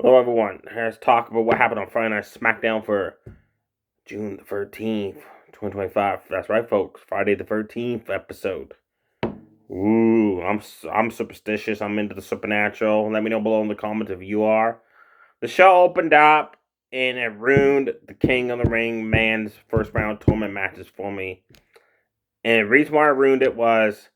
Hello, everyone. Let's talk about what happened on Friday Night SmackDown for June the 13th, 2025. That's right, folks. Friday the 13th episode. Ooh, I'm superstitious. I'm into the supernatural. Let me know below in the comments if you are. The show opened up and it ruined the King of the Ring man's first round tournament matches for me. And the reason why I ruined it was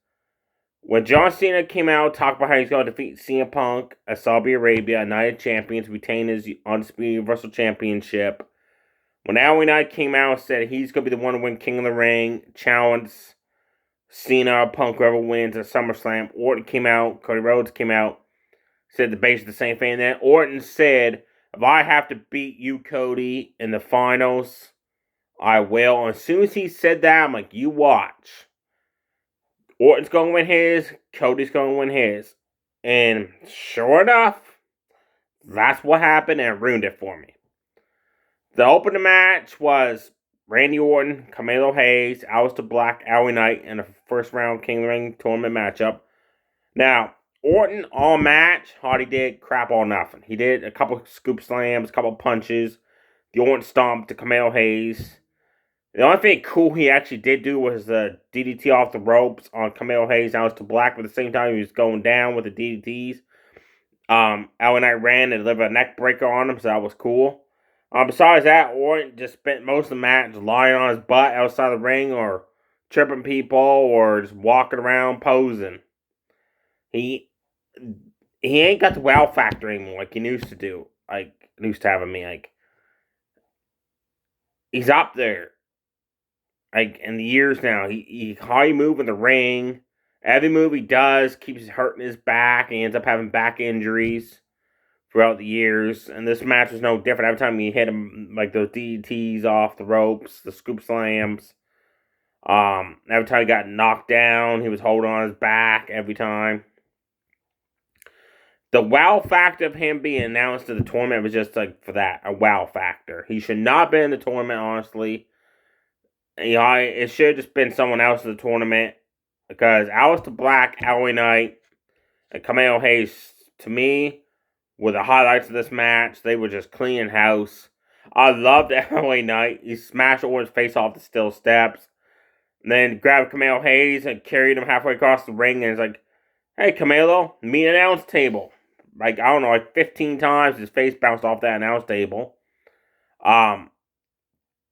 when John Cena came out, talked about how he's going to defeat CM Punk at Saudi Arabia, United Champions, retain his Undisputed Universal Championship. When LA Knight came out and said he's going to be the one to win King of the Ring, challenge Cena or Punk, whoever wins at SummerSlam, Orton came out, Cody Rhodes came out, said basically the same thing. And then Orton said, if I have to beat you, Cody, in the finals, I will. And as soon as he said that, I'm like, you watch. Orton's going to win his, Cody's going to win his. And sure enough, that's what happened and it ruined it for me. The opening match was Randy Orton, Carmelo Hayes, Aleister Black, LA Knight in the first round King of the Ring tournament matchup. Now, Orton all match, Hardy did crap all nothing. He did a couple scoop slams, a couple punches. The Orton stomp to Carmelo Hayes. The only thing cool he actually did do was the DDT off the ropes on Carmelo Hayes. That was to Black, but at the same time he was going down with the DDTs. LA Knight ran and delivered a neck breaker on him, so that was cool. Besides that, Orton just spent most of the match lying on his butt outside the ring or tripping people or just walking around posing. He ain't got the wow factor anymore like he used to do. Like used to have me like he's up there. Like in the years now, how he move in the ring. Every move he does keeps hurting his back, and he ends up having back injuries throughout the years. And this match was no different. Every time he hit him, like those DDTs off the ropes, the scoop slams. Every time he got knocked down, he was holding on his back every time. The wow factor of him being announced to the tournament was just like for that, a wow factor. He should not have been in the tournament, honestly. It should have just been someone else in the tournament because Aleister Black, LA Knight, and Carmelo Hayes, to me, were the highlights of this match. They were just cleaning house. I loved LA Knight. He smashed Orton's face off the steel steps. And then grabbed Carmelo Hayes and carried him halfway across the ring. And it's like, hey, Carmelo, meet an announce table. Like, I don't know, like 15 times his face bounced off that announce table.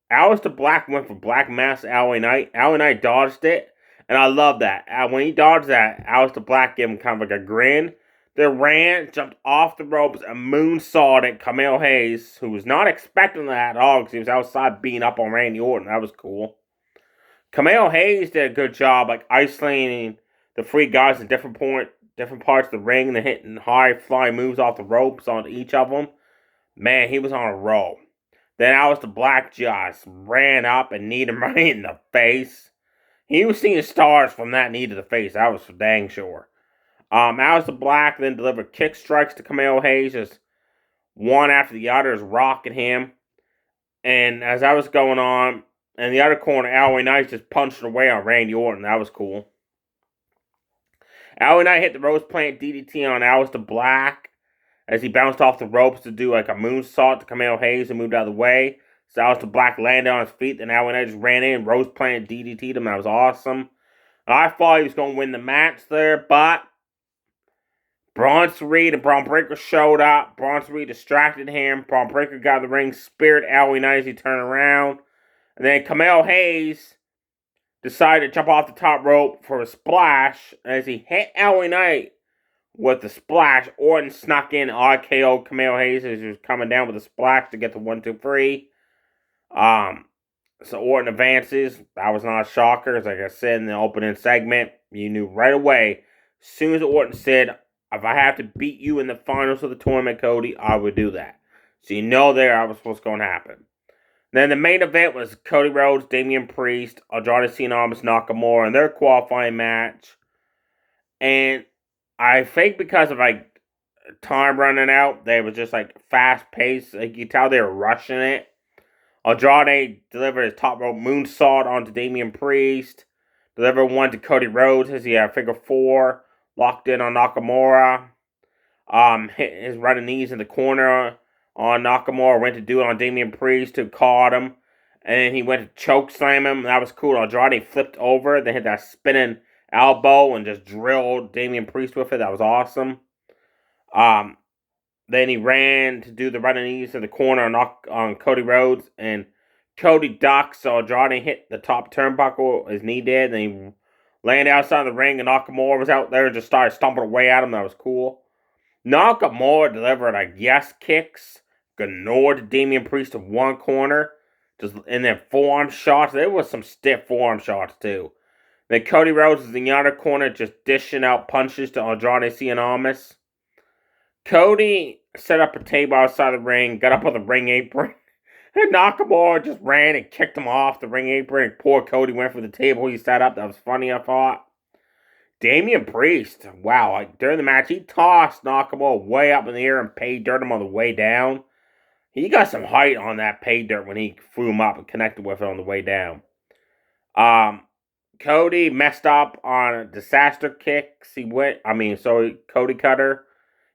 Aleister Black went for Black Mass LA Knight. LA Knight dodged it. And I love that. When he dodged that, Aleister Black gave him kind of like a grin. Then ran, jumped off the ropes, and moonsaulted Carmelo Hayes, who was not expecting that at all because he was outside beating up on Randy Orton. That was cool. Carmelo Hayes did a good job, like isolating the three guys in different parts of the ring, and then hitting high flying moves off the ropes on each of them. Man, he was on a roll. Then Aleister Black just ran up and kneed him right in the face. He was seeing stars from that knee to the face. That was for dang sure. Aleister Black then delivered kick strikes to Carmelo Hayes, just one after the other, is rocking him. And as that was going on, in the other corner, LA Knight just punched away on Randy Orton. That was cool. LA Knight hit the Rose Plant DDT on Aleister Black as he bounced off the ropes to do like a moonsault to Carmelo Hayes and moved out of the way. So Aleister Black landed on his feet, then LA Knight just ran in, Rose Plant DDT'd him. That was awesome. I thought he was going to win the match there, but Bronson Reed and Braun Breaker showed up. Bronson Reed distracted him. Braun Breaker got in the ring, speared LA Knight as he turned around. And then Carmelo Hayes decided to jump off the top rope for a splash. As he hit LA Knight with the splash, Orton snuck in RKO Carmelo Hayes as he was coming down with a splash to get the 1-2-3. So Orton advances. That was not a shocker. As like I said in the opening segment, you knew right away. As soon as Orton said, if I have to beat you in the finals of the tournament, Cody, I would do that. So you know there was what's going to happen. Then the main event was Cody Rhodes, Damian Priest, Andrade Cien Almas Nakamura in their qualifying match. And I think because of like time running out, they were just like fast paced. Like you could tell they were rushing it. Andrade delivered his top rope moonsault onto Damian Priest. Delivered one to Cody Rhodes as he had figure four locked in on Nakamura. Hit his running knees in the corner on Nakamura. Went to do it on Damian Priest, who caught him. And then he went to choke slam him. That was cool. Andrade flipped over. Then hit that spinning elbow and just drilled Damian Priest with it. That was awesome. Then he ran to do the running knees in the corner on Cody Rhodes. And Cody ducked, so Andrade hit the top turnbuckle. His knee did. Then he landed outside the ring, and Nakamura was out there and just started stomping away at him. That was cool. Nakamura delivered yes kicks, ignored Damian Priest in one corner, and then forearm shots. There was some stiff forearm shots too. Then Cody Rhodes is in the other corner, just dishing out punches to Andrade Cien. Cody set up a table outside the ring, got up on the ring apron, and Nakamura just ran and kicked him off the ring apron. And poor Cody went for the table he set up. That was funny, I thought. Damian Priest, wow, during the match, he tossed Nakamura way up in the air and paid dirt him on the way down. He got some height on that pay dirt when he threw him up and connected with it on the way down. Cody messed up on disaster kicks. Cody Cutter.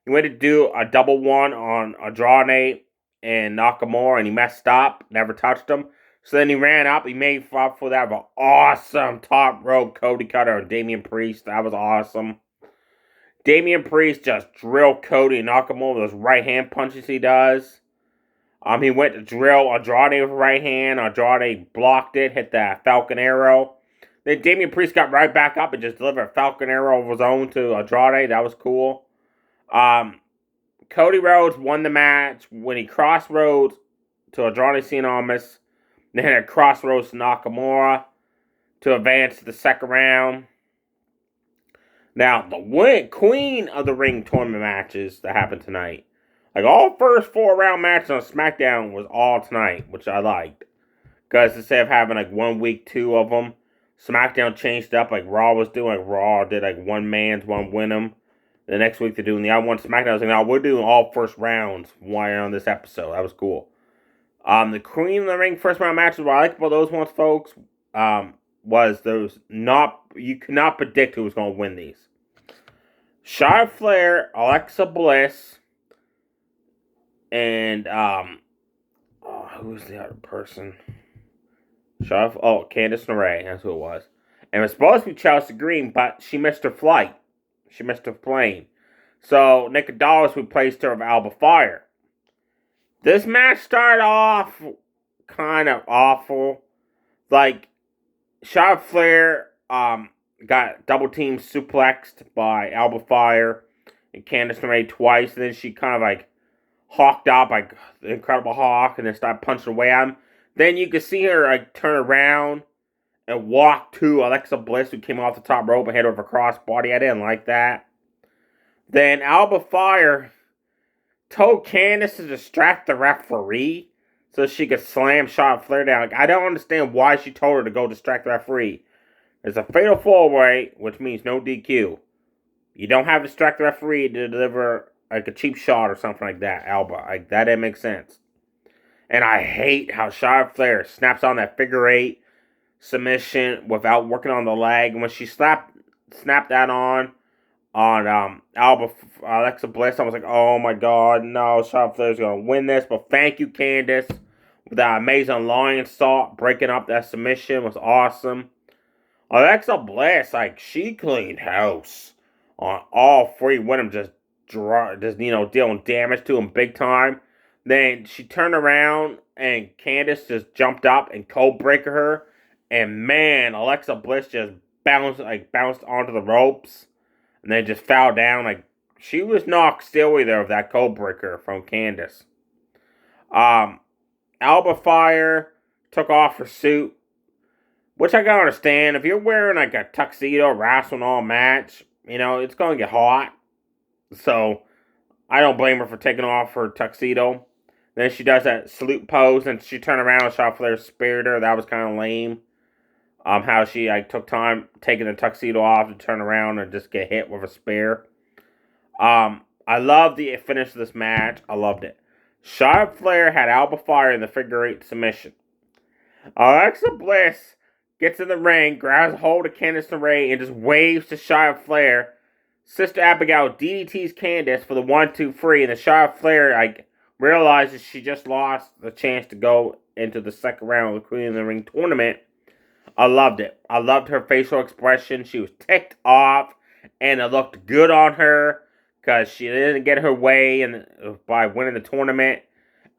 He went to do a double one on Andrade and Nakamura, and he messed up, never touched him. So then he ran up. He made up for that with an awesome top rope Cody Cutter on Damian Priest. That was awesome. Damian Priest just drilled Cody and Nakamura with those right hand punches he does. He went to drill Andrade with right hand. Andrade blocked it, hit that Falcon Arrow. Then Damian Priest got right back up and just delivered a Falcon Arrow of his own to Andrade. That was cool. Cody Rhodes won the match when he crossroads to Andrade Cien. Then had a crossroads to Nakamura to advance to the second round. Now, the queen of the ring tournament matches that happened tonight. All first 4-round matches on SmackDown was all tonight, which I liked. Because instead of having 1 week, 2 of them, SmackDown changed up like Raw was doing. Raw did one man's, one win them. The next week they're doing the other one. SmackDown was no, we're doing all first rounds on this episode. That was cool. The Queen of the Ring first round matches, what I like about those ones, folks, was you could not predict who was going to win these. Charlotte Flair, Alexa Bliss, and who was the other person? Candice LeRae, that's who it was. And it was supposed to be Chelsea Green, but she missed her flight. She missed her plane. So Nikki Dallas replaced her with Alba Fire. This match started off kind of awful. Charlotte Flair got double team suplexed by Alba Fire and Candice LeRae twice. And then she kind of hawked up like the Incredible Hawk and then started punching away at him. Then you could see her turn around and walk to Alexa Bliss, who came off the top rope and hit her with a crossbody. I didn't like that. Then Alba Fire told Candice to distract the referee so she could slam Charlotte Flair down. I don't understand why she told her to go distract the referee. There's a fatal 4-way, which means no DQ. You don't have to distract the referee to deliver a cheap shot or something like that, Alba. That didn't make sense. And I hate how Charlotte Flair snaps on that figure 8 submission without working on the leg. And when she snapped that on Alexa Bliss, I was like, oh my god, no, Charlotte Flair's going to win this. But thank you, Candice, with that amazing lion salt. Breaking up that submission was awesome. Alexa Bliss, she cleaned house on all 3 women, just dealing damage to them big time. Then she turned around and Candice just jumped up and cold breaker her. And man, Alexa Bliss just bounced onto the ropes. And then just fell down. She was knocked silly there with that cold breaker from Candice. Alba Fire took off her suit. Which I can understand. If you're wearing a tuxedo wrestling all match, it's going to get hot. So I don't blame her for taking off her tuxedo. Then she does that salute pose, and she turned around and Charlotte Flair speared her. That was kind of lame. How she took time taking the tuxedo off to turn around and just get hit with a spear. I love the finish of this match. I loved it. Charlotte Flair had Alba Fire in the figure 8 submission. Alexa Bliss gets in the ring, grabs hold of Candice LeRae, and just waves to Charlotte Flair Sister Abigail DDT's Candace for the 1-2-3, and the Charlotte Flair realizes she just lost the chance to go into the second round of the Queen of the Ring tournament. I loved it. I loved her facial expression. She was ticked off, and it looked good on her because she didn't get her way by winning the tournament.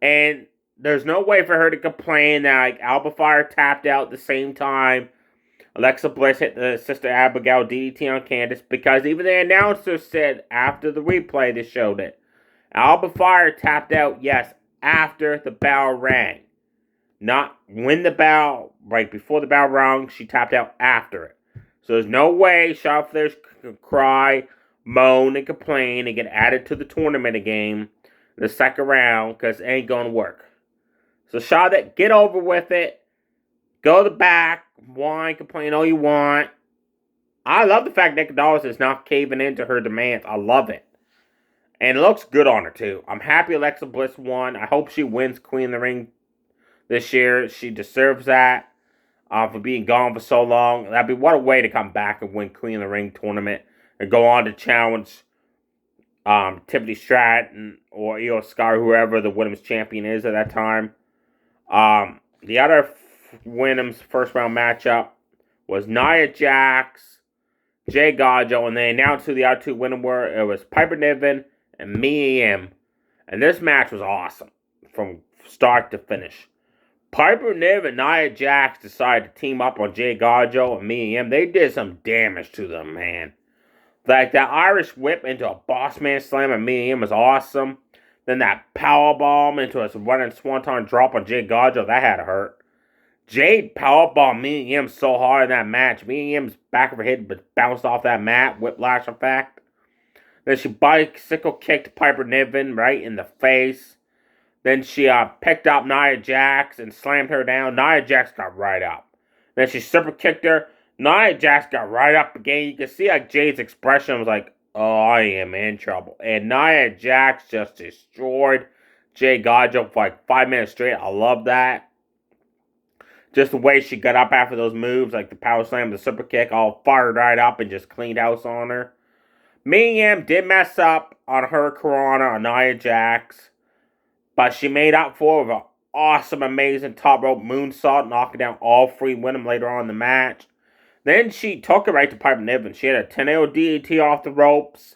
And there's no way for her to complain that Alba Fire tapped out at the same time Alexa Bliss hit the Sister Abigail DDT on Candace, because even the announcer said after the replay they showed it. Alba Fire tapped out, yes, after the bell rang. Not when the bell, right before the bell rang, she tapped out after it. So there's no way Charlotte Flair could cry, moan, and complain and get added to the tournament again the second round, because it ain't going to work. So Charlotte, get over with it. Go to the back, whine, complain all you want. I love the fact Nick Dallas is not caving into her demands. I love it. And it looks good on her, too. I'm happy Alexa Bliss won. I hope she wins Queen of the Ring this year. She deserves that for being gone for so long. What a way to come back and win Queen of the Ring tournament and go on to challenge Tiffany Stratton or Io Sky, whoever the women's champion is at that time. The other women's first round matchup was Nia Jax, Jay Gajo, and they announced who the other two women were. It was Piper Niven and Mia Yim. And this match was awesome from start to finish. Piper Niven and Nia Jax decided to team up on Jay Gajo and Mia Yim. They did some damage to them, man. Like that Irish whip into a boss man slam on Mia Yim was awesome. Then that powerbomb into a running swanton drop on Jay Gajo, that had to hurt. Jade powerbombed Mia Yim so hard in that match. Mia Yim's back of her head bounced off that mat, whiplash effect. Then she bicycle kicked Piper Niven right in the face. Then she picked up Nia Jax and slammed her down. Nia Jax got right up. Then she super kicked her. Nia Jax got right up again. You can see Jade's expression was like, oh, I am in trouble. And Nia Jax just destroyed Jay Gajo for 5 minutes straight. I love that. Just the way she got up after those moves, like the power slam, the super kick, all fired right up and just cleaned house on her. Mia Yim did mess up on her Corona on Nia Jax, but she made up for it with an awesome, amazing top rope moonsault, knocking down all three, win them later on in the match. Then she took it right to Piper Niven. She had a 10-0 DDT off the ropes.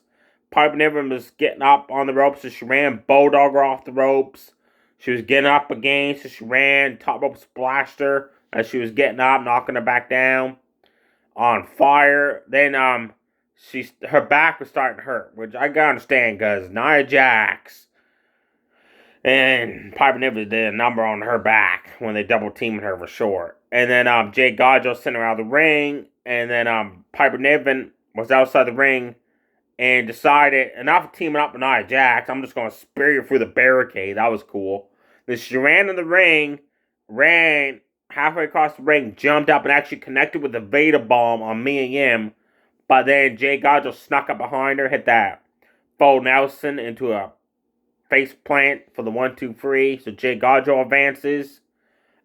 Piper Niven was getting up on the ropes, so she ran Bulldogger off the ropes. She was getting up again, so she ran, top rope splashed her as she was getting up, knocking her back down on fire. Then her back was starting to hurt, which I gotta understand because Nia Jax and Piper Niven did a number on her back when they double teamed her for sure. And then Jay Gajo sent her out of the ring, and then Piper Niven was outside the ring and decided, enough of teaming up with Nia Jax, I'm just going to spear you through the barricade. That was cool. Then she ran in the ring, ran halfway across the ring, jumped up and actually connected with the Veda Bomb on Mia Yim. But then Jay Gajo snuck up behind her, hit that Bo Nelson into a face plant for the 1-2-3. So Jay Gajo advances.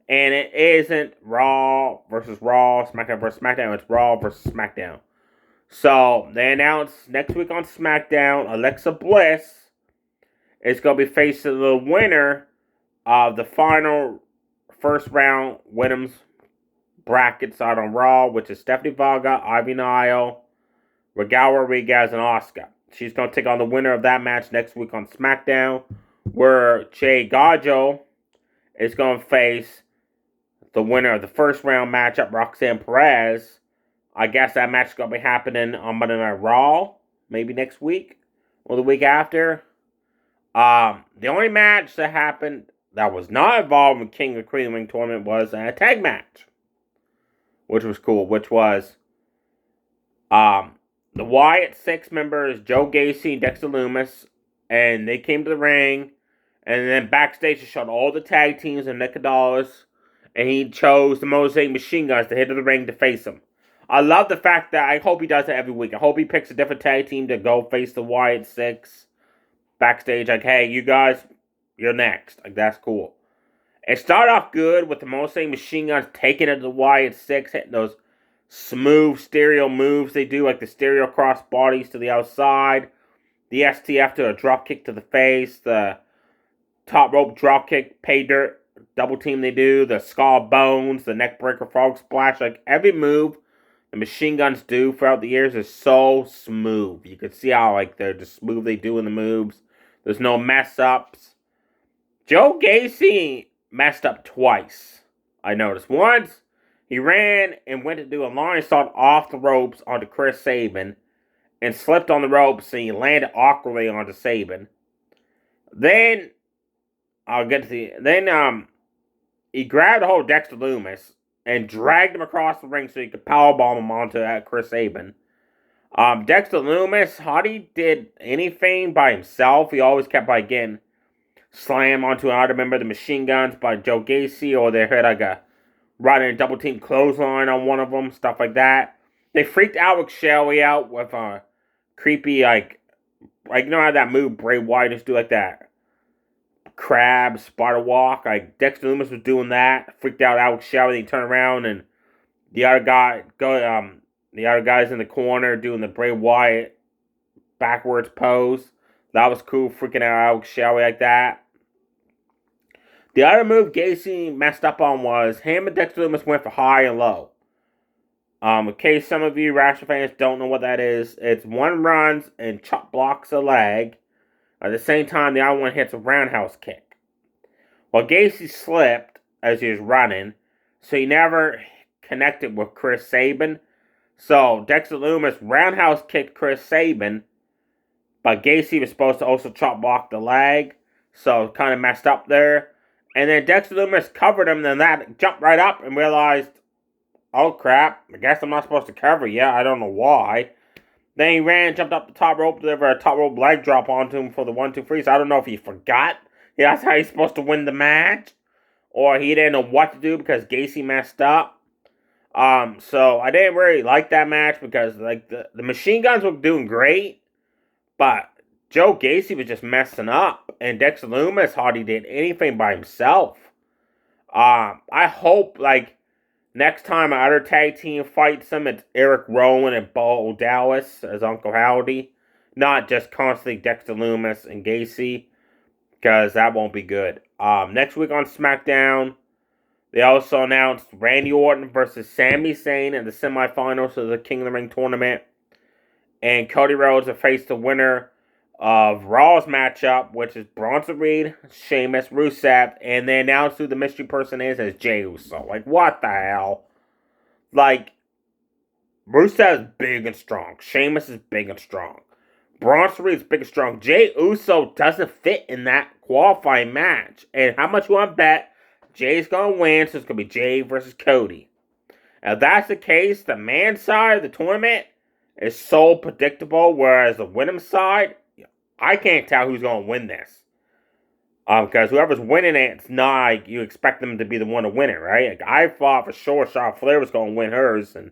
And it isn't Raw versus Raw, SmackDown versus SmackDown. It's Raw versus SmackDown. So, they announced next week on SmackDown, Alexa Bliss is going to be facing the winner of the final first round women's brackets out on Raw, which is Stephanie Vaga, Ivy Nile, Raquel Rodriguez, and Asuka. She's going to take on the winner of that match next week on SmackDown, where Jay Gajo is going to face the winner of the first round matchup, Roxanne Perez. I guess that match is going to be happening on Monday Night Raw, maybe next week or the week after. The only match that happened that was not involved in King of the Queen Ring tournament was a tag match, which was cool, which was the Wyatt Six members, Joe Gacy and Dexter Lumis, and they came to the ring, and then backstage they showed all the tag teams and Nick Dallas, and he chose the Mosaic Machine Guns to hit the ring to face him. I love the fact that I hope he does it every week. I hope he picks a different tag team to go face the Wyatt Six backstage. Like, hey, you guys, you're next. Like, that's cool. It started off good with the Mosaic Machine Guns taking it to the Wyatt Six, hitting those smooth stereo moves they do, like the stereo cross bodies to the outside, the STF to a drop kick to the face, the top rope drop kick, pay dirt, double team they do, the skull bones, the neck breaker frog splash, like every move the machine guns do throughout the years is so smooth. You can see how like they're just smooth they do in the moves. There's no mess ups. Joe Gacy messed up twice. I noticed. Once, he ran and went to do a line salt off the ropes onto Chris Sabin and slipped on the ropes and he landed awkwardly onto Sabin. Then, I'll get to the... Then, he grabbed a hold of Dexter Lumis and dragged him across the ring so he could powerbomb him onto Chris Sabin. Dexter Lumis hardly did anything by himself. He always kept by getting slammed onto another member of the Machine Guns by Joe Gacy, or they heard like a running double team clothesline on one of them, stuff like that. They freaked Alex Shelley out with a creepy like you know how that move Bray Wyatt used to do, like that crab spider walk. Like Dexter Lumis was doing that, freaked out Alex Shelley. He turned around and the other guys in the corner doing the Bray Wyatt backwards pose. That was cool, freaking out Alex Shelley like that. The other move Gacy messed up on was him and Dexter Lumis went for high and low. In case some of you wrestling fans don't know what that is, it's one runs and chop blocks a leg. At the same time, the other one hits a roundhouse kick. Well, Gacy slipped as he was running, so he never connected with Chris Sabin. So Dexter Lumis roundhouse kicked Chris Sabin, but Gacy was supposed to also chop block the leg, so kind of messed up there. And then Dexter Lumis covered him, and then that jumped right up and realized, oh crap, I guess I'm not supposed to cover you. I don't know why. Then he ran, jumped up the top rope, delivered a top rope leg drop onto him for the 1-2-3. So I don't know if he forgot. Yeah, that's how he's supposed to win the match. Or he didn't know what to do because Gacy messed up. So I didn't really like that match because like the Machine Guns were doing great. But Joe Gacy was just messing up. And Dexter Lumis hardly did anything by himself. I hope, like, next time another tag team fights him, it's Eric Rowan and Bo Dallas as Uncle Howdy. Not just constantly Dexter Lumis and Gacy. Because that won't be good. Next week on SmackDown, they also announced Randy Orton versus Sami Zayn in the semifinals of the King of the Ring tournament. And Cody Rhodes will face the winner of Raw's matchup, which is Bronson Reed, Sheamus, Rusev, and they announced who the mystery person is as Jey Uso. Like, what the hell? Like, Rusev is big and strong. Sheamus is big and strong. Bronson Reed is big and strong. Jey Uso doesn't fit in that qualifying match. And how much you want to bet Jay's going to win, so it's going to be Jey versus Cody. If that's the case, the man's side of the tournament is so predictable, whereas the women's side, I can't tell who's going to win this. Because whoever's winning it, it's not like you expect them to be the one to win it, right? Like, I thought for sure Charlotte Flair was going to win hers, and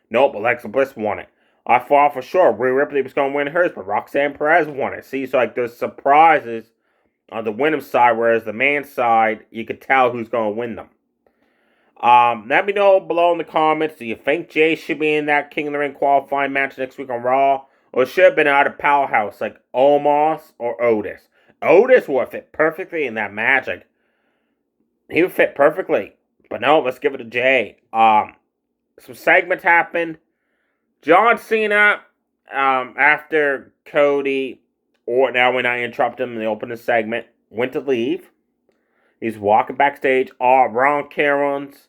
nope, Alexa Bliss won it. I thought for sure Rhea Ripley was going to win hers, but Roxanne Perez won it. See, so like there's surprises on the women's side, whereas the man's side, you can tell who's going to win them. Let me know below in the comments, do you think Jay should be in that King of the Ring qualifying match next week on Raw? Or should have been out of powerhouse like Omos or Otis? Otis would fit perfectly in that match. Like, he would fit perfectly. But no, let's give it to Jay. Some segments happened. John Cena, after Cody, or now when I interrupt him in the opening segment, went to leave. He's walking backstage. Ron Killens,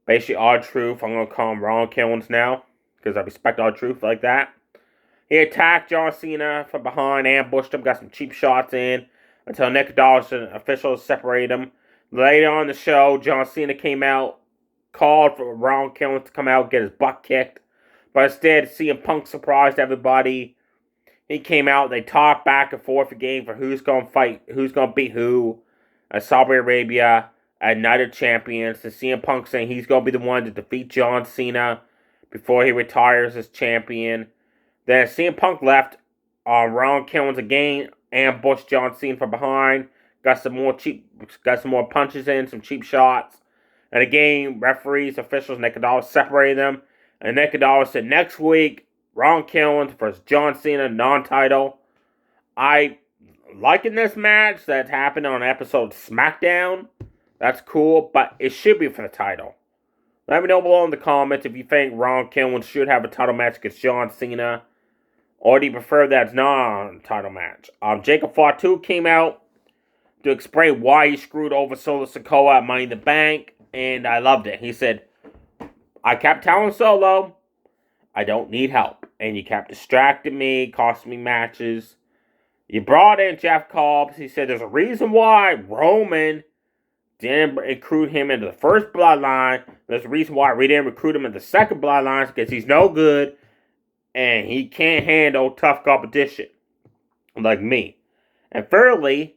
basically R-Truth. I'm going to call him Ron Killens now, because I respect R-Truth like that. He attacked John Cena from behind, ambushed him, got some cheap shots in, until Nick Dawson officials separated him. Later on in the show, John Cena came out, called for Ron Killens to come out and get his butt kicked. But instead, CM Punk surprised everybody. He came out, they talked back and forth again for who's going to fight, who's going to beat who. Saudi Arabia, at Night of Champions. And CM Punk saying he's going to be the one to defeat John Cena before he retires as champion. Then CM Punk left, Ron Killens again ambushed John Cena from behind. Got some more punches in, some cheap shots. And again, referees, officials, Nick Dawson separated them. And Nick Adala said next week, Ron Killings versus John Cena, non-title. I liking this match that's happened on episode SmackDown. That's cool, but it should be for the title. Let me know below in the comments if you think Ron Killings should have a title match against John Cena, or do you prefer that it's not a title match? Jacob Fatu came out to explain why he screwed over Solo Sikoa at Money in the Bank, and I loved it. He said, I kept telling Solo, I don't need help, and you kept distracting me, costing me matches. You brought in Jeff Cobb. He said there's a reason why Roman didn't recruit him into the first bloodline. There's a reason why we didn't recruit him in the second bloodline, because he's no good and he can't handle tough competition like me. And thirdly,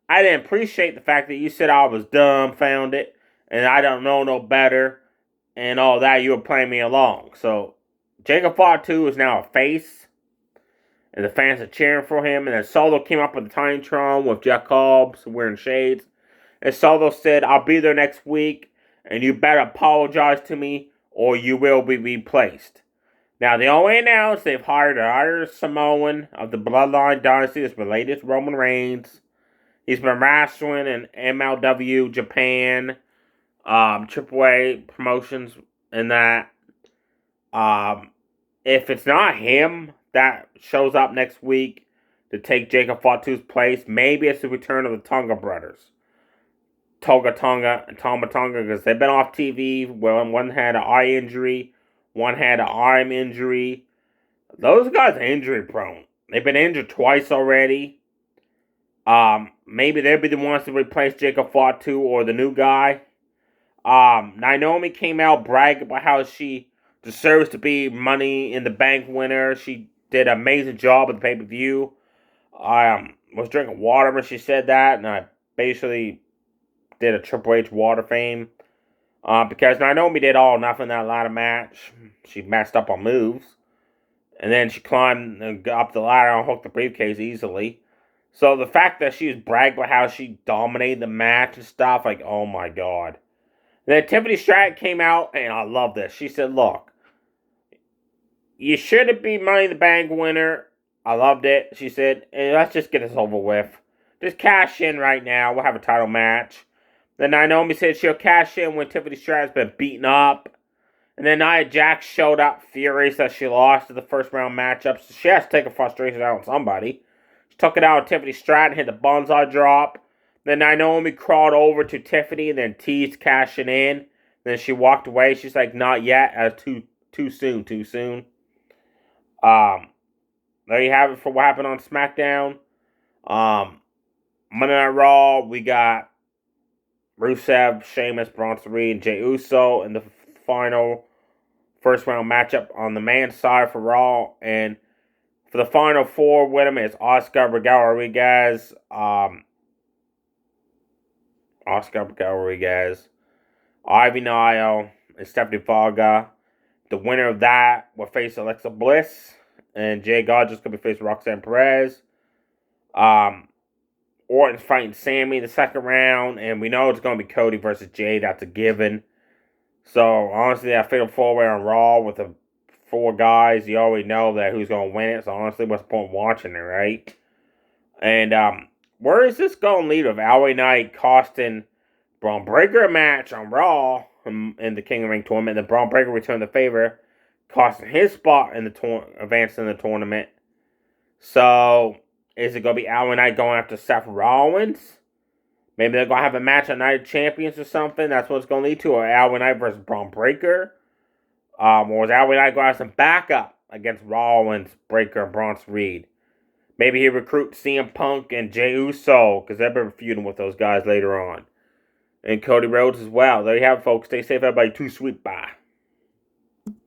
I didn't appreciate the fact that you said I was dumbfounded and I don't know no better and all that. You were playing me along. So Jacob Fatu is now a face, and the fans are cheering for him. And then Solo came up with the Titantron with Jeff Cobbs wearing shades. And Solo said, I'll be there next week, and you better apologize to me, or you will be replaced. Now, they only announced they've hired an Irish Samoan of the Bloodline Dynasty that's related to Roman Reigns. He's been wrestling in MLW, Japan, AAA promotions, and that. If it's not him that shows up next week to take Jacob Fatu's place, maybe it's the return of the Tonga brothers. Toga Tonga and Tama Tonga, because they've been off TV. Well, one had an eye injury, one had an arm injury. Those guys are injury prone. They've been injured twice already. Maybe they'll be the ones to replace Jacob Fatu or the new guy. Naomi came out bragging about how she deserves to be Money in the Bank winner. She did an amazing job at the pay-per-view. I was drinking water when she said that, and I basically did a Triple H water fame. Because Naomi did all or nothing in that ladder match. She messed up on moves. And then she climbed up the ladder and hooked the briefcase easily. So the fact that she was bragging about how she dominated the match and stuff, like, oh my god. And then Tiffany Stratton came out, and I love this. She said, look, you shouldn't be Money in the Bank winner. I loved it. She said, hey, let's just get this over with. Just cash in right now. We'll have a title match. Then Naomi said she'll cash in when Tiffany Stratton's been beaten up. And then Nia Jax showed up furious that she lost to the first round matchup. So she has to take her frustration out on somebody. She took it out on Tiffany Stratton, hit the bonsai drop. Then Naomi crawled over to Tiffany and then teased cashing in. Then she walked away. She's like, not yet. Too soon. There you have it for what happened on SmackDown. Monday Night Raw, we got Rusev, Sheamus, Bronson Reed, and Jey Uso in the final first round matchup on the man's side for Raw. And for the final four with him is Oscar Rodriguez, Ivy Nile, and Stephanie Varga. The winner of that will face Alexa Bliss, and Jay God's going to be facing Roxanne Perez. Orton's fighting Sammy in the second round, and we know it's going to be Cody versus Jay. That's a given. So, honestly, that fatal four-way on Raw with the four guys, you already know that who's going to win it. So, honestly, what's the point of watching it, right? And where is this going to lead with LA Knight costing Braun Breaker a match on Raw in the King of the Ring tournament? Then Braun Breaker returned the favor, costing his spot in the advancing the tournament. So, is it going to be LA Knight going after Seth Rollins? Maybe they're going to have a match on Night of Champions or something. That's what it's going to lead to. Or LA Knight versus Braun Breaker. Or is LA Knight going to have some backup against Rollins, Breaker, and Bronson Reed? Maybe he recruits CM Punk and Jey Uso, because they've been feuding with those guys later on. And Cody Rhodes as well. There you have it, folks. Stay safe, everybody. Too sweet. Bye.